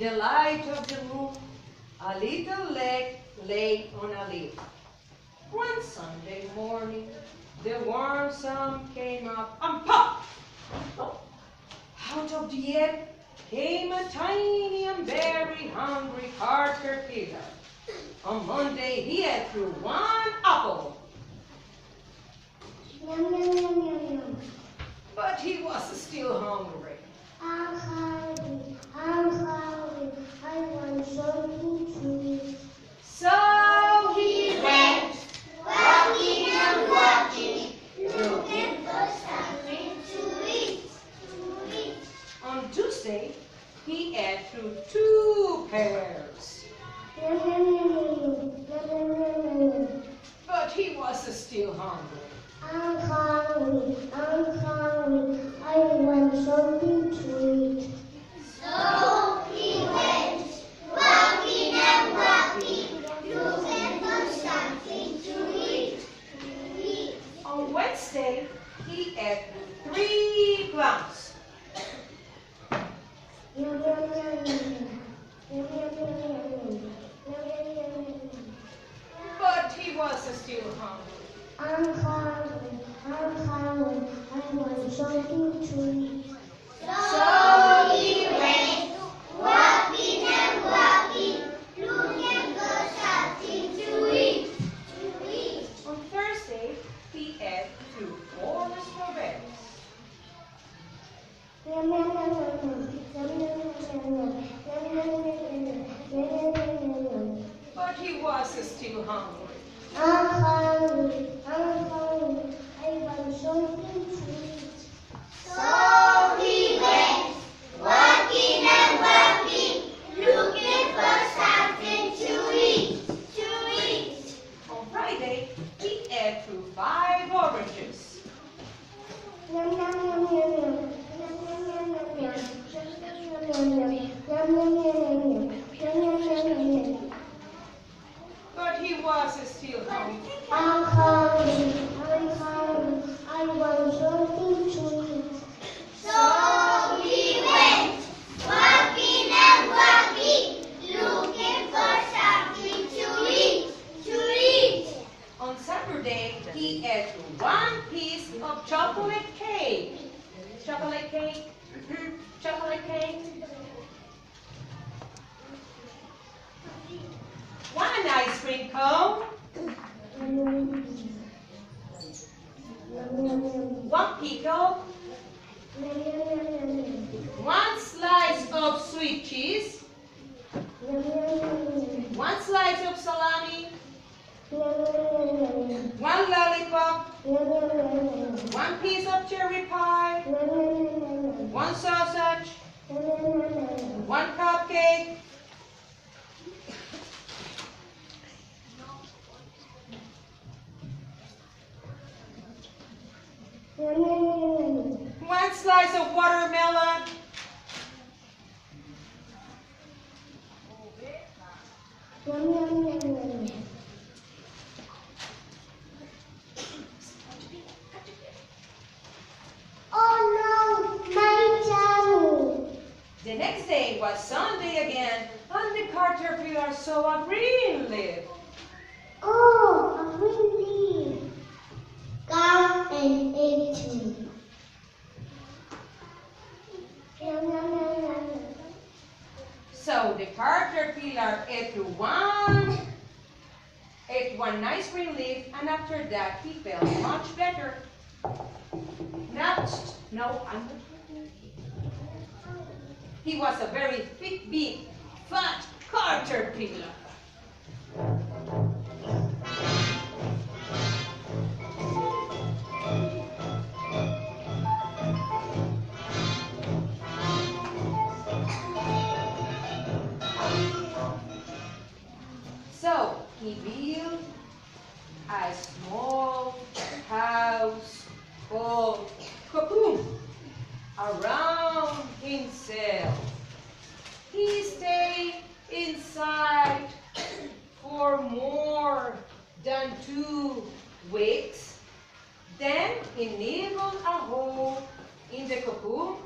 the light of the moon, a little leg lay on a leaf. One Sunday morning, the warm sun came up and pop! Out of the egg came a tiny and very hungry caterpillar. On Monday, he ate through one apple. Yum, yum, yum, yum, yum. But he was still hungry. I'm hungry, I want something to eat. So he went, walking and walking, looking for something to eat. on Tuesday, he ate through 2 pears. Yum, yum, yum, yum, yum, yum, yum, yum. But he was still hungry. I'm hungry, I want something to eat. So he went, walking and walking, looking for something to eat. On Wednesday, he ate through 3 plums. Yum, yum, yum, yum. Yum, yum, yum, yum. Yum, yum, yum, yum. But he was still hungry. I'm hungry, I want something to eat. So he went, walking and walking, looking for something to eat. On Thursday, he ate through 4 strawberries. Yum, yum, yum, yum. Yum, yum, yum, yum. Yum, yum, yum, yum. Yum, yum, yum, yum. But he was still hungry. I'm hungry, I want something to eat. So he went, walking and walking, looking for something to eat. On Friday, he ate through 5 oranges. Yum, yum, yum, yum, yum. Yum, yum, yum, yum, yum. Yum, yum, yum, yum. Yum, yum, yum, yum, yum. Yum, yum, yum, yum, yum. But he was still hungry. I'm hungry, I want something to eat. So he went, walking and walking, looking for something to eat. On Saturday, he ate 1 piece of chocolate cake. Chocolate cake. Chocolate cake. 1 ice cream cone. 1 pickle. 1 slice of sweet cheese. 1 slice of salami. 1 lollipop. 1 piece of cherry pie. 1 sausage. 1 cupcake. 1 slice of watermelon. Oh no, my tummy! The next day was Sunday again, and the caterpillar saw a green leaf. Oh, a green leaf! Come and eat me. Yum, yum, yum, yum. So the caterpillar ate 1 nice green leaf, and after that he felt much better. Next, he was a very big, fat caterpillar. So he built a small house called cocoon around himself. He stayed inside for more than 2 weeks. Then he nibbled a hole in the cocoon